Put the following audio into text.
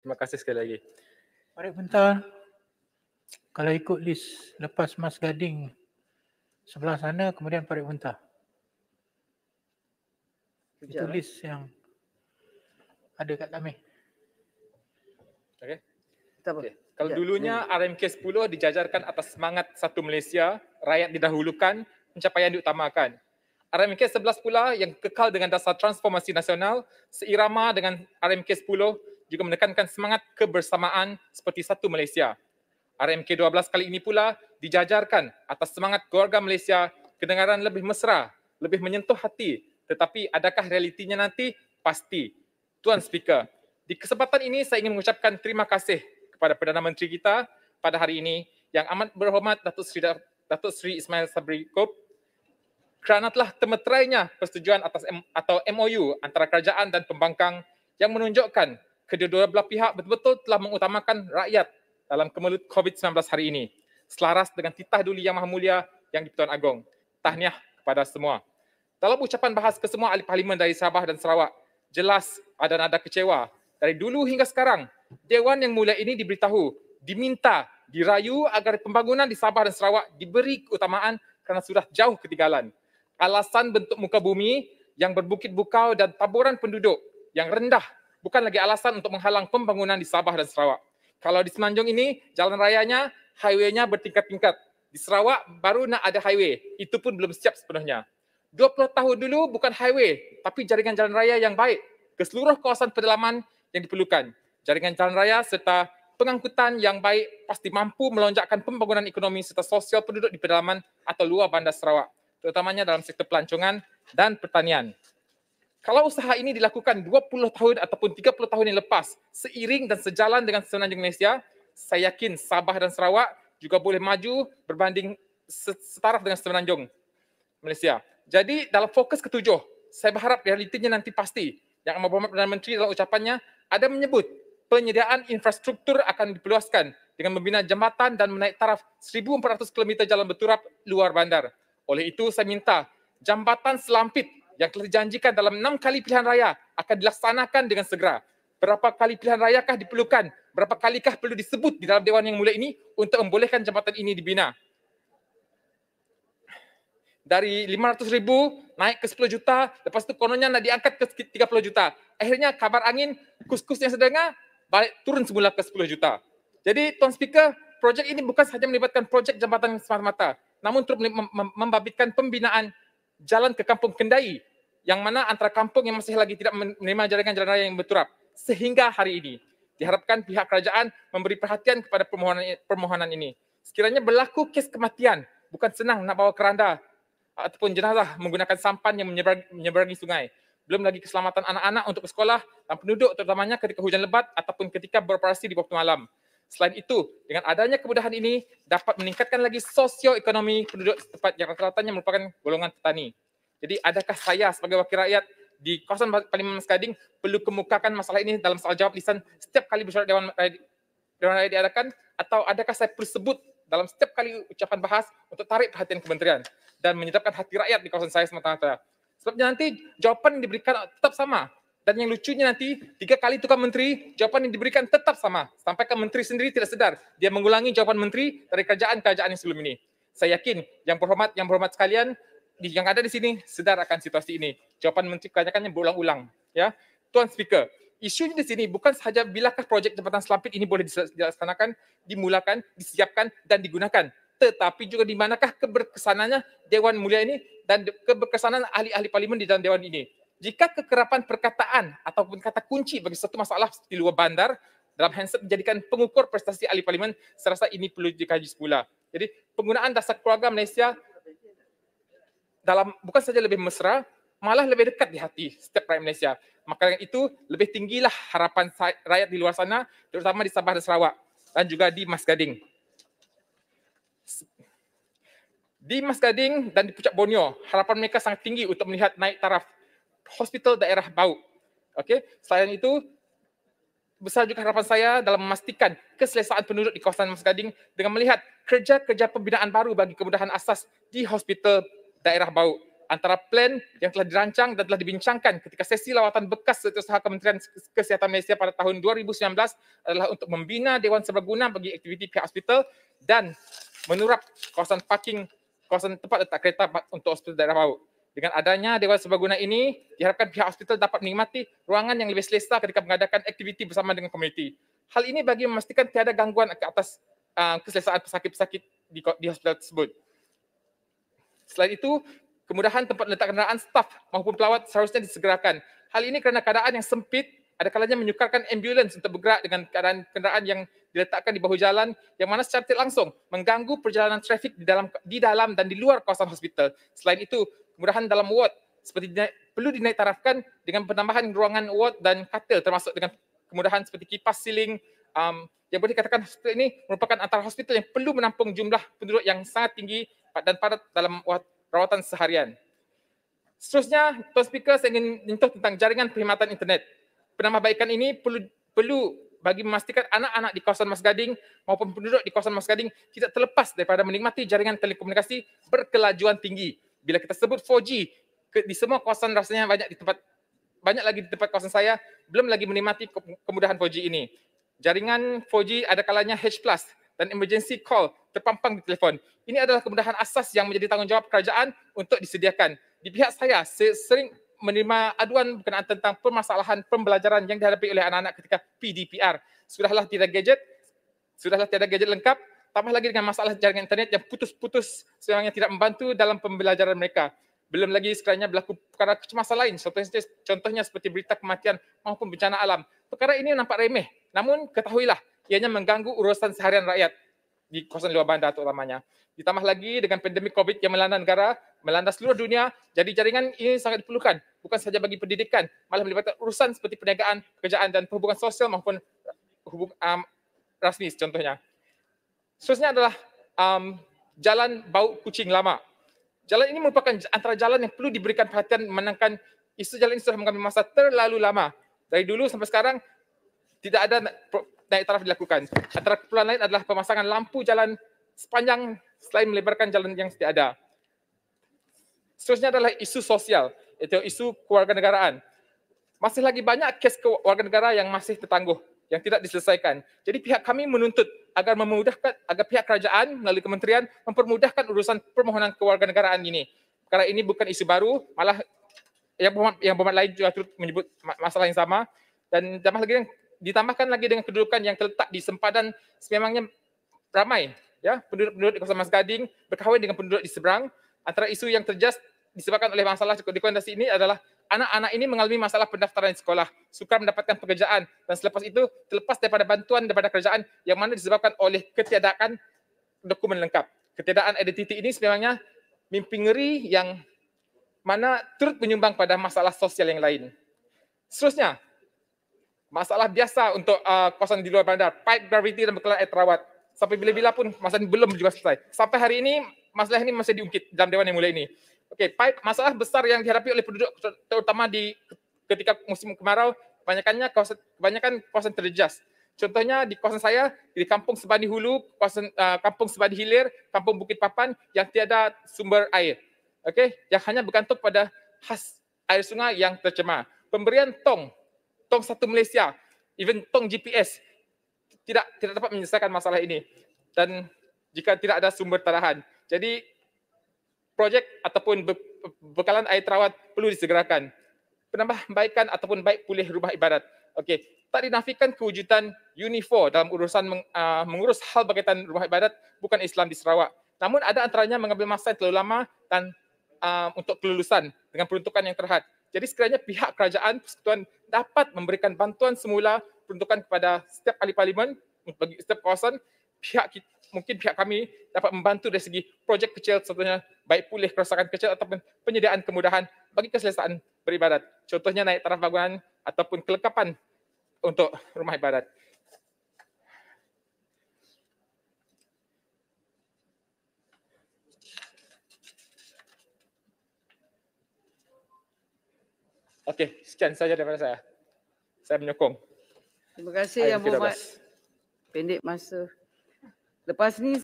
Terima kasih sekali lagi. Parit Muntah, kalau ikut list lepas Mas Gading sebelah sana kemudian Parit Muntah. Itu list yang ada kat kami. Okey. Tak apa. Okay. Kalau dulunya RMK 10 dijajarkan atas semangat satu Malaysia, rakyat didahulukan, pencapaian diutamakan. RMK 11 pula yang kekal dengan dasar transformasi nasional, seirama dengan RMK 10 juga menekankan semangat kebersamaan seperti satu Malaysia. RMK 12 kali ini pula dijajarkan atas semangat keluarga Malaysia, kedengaran lebih mesra, lebih menyentuh hati. Tetapi adakah realitinya nanti? Pasti. Tuan Speaker, di kesempatan ini saya ingin mengucapkan terima kasih kepada Perdana Menteri kita pada hari ini yang amat berhormat Datuk Seri Ismail Sabri Yaakob kerana telah termeterainya persetujuan atas atau MOU antara kerajaan dan pembangkang yang menunjukkan kedua-dua belah pihak betul-betul telah mengutamakan rakyat dalam kemelut COVID-19 hari ini, selaras dengan titah duli Yang Maha Mulia yang di-Pertuan Agong. Tahniah kepada semua. Dalam ucapan bahas kesemua ahli parlimen dari Sabah dan Sarawak, jelas ada nada kecewa. Dari dulu hingga sekarang, Dewan Yang Mulia ini diberitahu, diminta, dirayu agar pembangunan di Sabah dan Sarawak diberi keutamaan kerana sudah jauh ketinggalan. Alasan bentuk muka bumi yang berbukit bukau dan taburan penduduk yang rendah bukan lagi alasan untuk menghalang pembangunan di Sabah dan Sarawak. Kalau di Semenanjung ini, jalan rayanya, highway-nya bertingkat-tingkat. Di Sarawak baru nak ada highway, itu pun belum siap sepenuhnya. 20 tahun dulu bukan highway, tapi jaringan jalan raya yang baik ke seluruh kawasan pedalaman yang diperlukan. Jaringan jalan raya serta pengangkutan yang baik pasti mampu melonjakkan pembangunan ekonomi serta sosial penduduk di pedalaman atau luar bandar Sarawak, terutamanya dalam sektor pelancongan dan pertanian. Kalau usaha ini dilakukan 20 tahun ataupun 30 tahun yang lepas, seiring dan sejalan dengan Semenanjung Malaysia, saya yakin Sabah dan Sarawak juga boleh maju berbanding setaraf dengan Semenanjung Malaysia. Jadi dalam fokus ketujuh, saya berharap realitinya nanti pasti. Yang Amat Berhormat Perdana Menteri dalam ucapannya ada menyebut penyediaan infrastruktur akan diperluaskan dengan membina jambatan dan menaik taraf 1,400 km jalan berturap luar bandar. Oleh itu saya minta jambatan selampit yang telah dijanjikan dalam 6 kali pilihan raya akan dilaksanakan dengan segera. Berapa kali pilihan rayakah diperlukan? Berapa kalikah perlu disebut di dalam Dewan Yang Mulia ini untuk membolehkan jambatan ini dibina? Dari 500,000 naik ke 10 juta, lepas tu kononnya nak diangkat ke 30 juta. Akhirnya kabar angin, kus-kus yang sedengar, balik turun semula ke 10 juta. Jadi Tuan Speaker, projek ini bukan sahaja melibatkan projek jambatan semata-mata, namun turut membabitkan pembinaan jalan ke Kampung Kendai, yang mana antara kampung yang masih lagi tidak menerima jaringan jalan raya yang berturap. Sehingga hari ini, diharapkan pihak kerajaan memberi perhatian kepada permohonan ini. Sekiranya berlaku kes kematian, bukan senang nak bawa keranda ataupun jenazah menggunakan sampan yang menyeberangi sungai. Belum lagi keselamatan anak-anak untuk bersekolah dan penduduk terutamanya ketika hujan lebat ataupun ketika beroperasi di waktu malam. Selain itu, dengan adanya kemudahan ini dapat meningkatkan lagi sosioekonomi penduduk setempat yang rata-ratanya merupakan golongan petani. Jadi adakah saya sebagai wakil rakyat di kawasan Parlimen Mas Gading perlu kemukakan masalah ini dalam soal jawab lisan setiap kali bersurat Dewan Raya diadakan, atau adakah saya perlu sebut dalam setiap kali ucapan bahas untuk tarik perhatian kementerian dan menyedapkan hati rakyat di kawasan saya semata-mata. Sebabnya nanti jawapan yang diberikan tetap sama. Dan yang lucunya nanti, 3 kali tukar menteri, jawapan yang diberikan tetap sama. Sampai ke menteri sendiri tidak sedar. Dia mengulangi jawapan menteri dari kerajaan-kerajaan yang sebelum ini. Saya yakin yang berhormat sekalian, yang ada di sini sedar akan situasi ini. Jawapan menteri kebanyakannya berulang-ulang. Ya, Tuan Speaker, isunya di sini bukan sahaja bilakah projek jambatan selampit ini boleh dilaksanakan, dimulakan, disiapkan dan digunakan, tetapi juga di manakah keberkesanannya Dewan Mulia ini dan keberkesanan ahli-ahli parlimen di dalam Dewan ini. Jika kekerapan perkataan ataupun kata kunci bagi satu masalah di luar bandar dalam handset dijadikan pengukur prestasi ahli parlimen, saya rasa ini perlu dikaji semula. Jadi penggunaan dasar keluarga Malaysia dalam bukan saja lebih mesra, malah lebih dekat di hati setiap rakyat Malaysia. Maka dengan itu, lebih tinggilah harapan rakyat di luar sana, terutama di Sabah dan Sarawak dan juga di Mas Gading. Di Mas Gading dan di Puncak Borneo, harapan mereka sangat tinggi untuk melihat naik taraf hospital daerah bau. Okey, selain itu, besar juga harapan saya dalam memastikan keselesaan penduduk di kawasan Mas Gading dengan melihat kerja-kerja pembinaan baru bagi kemudahan asas di hospital daerah bau. antara plan yang telah dirancang dan telah dibincangkan ketika sesi lawatan bekas Setiausaha Kementerian Kesihatan Malaysia pada tahun 2019 adalah untuk membina Dewan Serbaguna bagi aktiviti pihak hospital dan menurap kawasan parking, kawasan tempat letak kereta untuk hospital daerah bawah. Dengan adanya Dewan Serbaguna ini, diharapkan pihak hospital dapat menikmati ruangan yang lebih selesa ketika mengadakan aktiviti bersama dengan komuniti. Hal ini bagi memastikan tiada gangguan ke atas keselesaan pesakit-pesakit di hospital tersebut. Selain itu, kemudahan tempat letak kenderaan staf maupun pelawat seharusnya disegerakan. Hal ini kerana keadaan yang sempit, ada kalanya menyukarkan ambulans untuk bergerak dengan keadaan kenderaan yang diletakkan di bahu jalan yang mana secara tidak langsung mengganggu perjalanan trafik di dalam dan di luar kawasan hospital. Selain itu, kemudahan dalam ward seperti perlu dinaik tarafkan dengan penambahan ruangan ward dan katil termasuk dengan kemudahan seperti kipas siling yang boleh dikatakan hospital ini merupakan antara hospital yang perlu menampung jumlah penduduk yang sangat tinggi dan padat dalam rawatan seharian. Seterusnya, Tuan Speaker, saya ingin menyentuh tentang jaringan perkhidmatan internet. Penambahbaikan ini perlu bagi memastikan anak-anak di kawasan Mas Gading maupun penduduk di kawasan Mas Gading tidak terlepas daripada menikmati jaringan telekomunikasi berkelajuan tinggi. Bila kita sebut 4G di semua kawasan rasanya banyak lagi di tempat kawasan saya belum lagi menikmati kemudahan 4G ini. Jaringan 4G ada kalanya H+ dan emergency call terpampang di telefon. Ini adalah kemudahan asas yang menjadi tanggungjawab kerajaan untuk disediakan. Di pihak saya sering menerima aduan berkenaan tentang permasalahan pembelajaran yang dihadapi oleh anak-anak ketika PDPR. Sudahlah tiada gadget lengkap, tambah lagi dengan masalah jaringan internet yang putus-putus sebenarnya tidak membantu dalam pembelajaran mereka. Belum lagi sekiranya berlaku perkara kecemasan lain, contohnya seperti berita kematian maupun bencana alam. Perkara ini nampak remeh, namun ketahuilah, ianya mengganggu urusan seharian rakyat di kawasan luar bandar terutamanya. Ditambah lagi dengan pandemik COVID yang melanda negara, melanda seluruh dunia, jadi jaringan ini sangat diperlukan, bukan sahaja bagi pendidikan, malah melibatkan urusan seperti perniagaan, pekerjaan dan perhubungan sosial maupun rasmi contohnya. Seterusnya adalah jalan bau kucing lama. Jalan ini merupakan antara jalan yang perlu diberikan perhatian menangkan isu jalan ini sudah mengambil masa terlalu lama. Dari dulu sampai sekarang tidak ada naik taraf dilakukan. Antara keperluan lain adalah pemasangan lampu jalan sepanjang selain melebarkan jalan yang sedia ada. Seterusnya adalah isu sosial, iaitu isu kewarganegaraan. Masih lagi banyak kes kewarganegara yang masih tertangguh, yang tidak diselesaikan. Jadi pihak kami menuntut agar pihak kerajaan melalui kementerian mempermudahkan urusan permohonan kewarganegaraan ini. Karena ini bukan isu baru, malah yang berhormat lain juga turut menyebut masalah yang sama. Dan ditambahkan lagi dengan kedudukan yang terletak di sempadan sememangnya ramai, ya, penduduk-penduduk di kawasan Mas Gading berkahwin dengan penduduk di seberang. Antara isu yang terjejas disebabkan oleh masalah dokumentasi ini adalah anak-anak ini mengalami masalah pendaftaran di sekolah, sukar mendapatkan pekerjaan, dan selepas itu terlepas daripada bantuan daripada kerajaan yang mana disebabkan oleh ketiadaan dokumen lengkap. Ketiadaan identiti ini sebenarnya mimpi ngeri yang mana turut menyumbang pada masalah sosial yang lain. Seterusnya, masalah biasa untuk kawasan di luar bandar, pipe gravity dan bekalan air terawat. Sampai bila-bila pun masalah ini belum juga selesai. Sampai hari ini, masalah ini masih diungkit dalam Dewan yang mulia ini. Okey, pipe masalah besar yang dihadapi oleh penduduk terutama ketika musim kemarau, kebanyakan kawasan terjejas. Contohnya di kawasan saya, di Kampung Sebandi Hulu, Kampung Sebandi Hilir, Kampung Bukit Papan yang tiada sumber air. Okey, yang hanya bergantung pada air sungai yang tercemar. Pemberian tong satu Malaysia, even tong GPS tidak dapat menyelesaikan masalah ini. Dan jika tidak ada sumber tarahan. Jadi projek ataupun bekalan air terawat perlu disegerakan. Penambahbaikan ataupun baik pulih rumah ibadat. Okey, tak dinafikan kewujudan UNIFOR dalam urusan mengurus hal berkaitan rumah ibadat bukan Islam di Sarawak. Namun ada antaranya mengambil masa yang terlalu lama dan untuk kelulusan dengan peruntukan yang terhad. Jadi sekiranya pihak kerajaan persekutuan dapat memberikan bantuan semula peruntukan kepada setiap ahli parlimen bagi setiap kawasan, mungkin pihak kami dapat membantu dari segi projek kecil, contohnya baik pulih kerosakan kecil ataupun penyediaan kemudahan bagi keselesaan beribadat. Contohnya naik taraf bangunan ataupun kelengkapan untuk rumah ibadat. Okey, sekian saja daripada saya. Saya menyokong. Terima kasih Yang Berhormat. Pendek masa. Lepas ni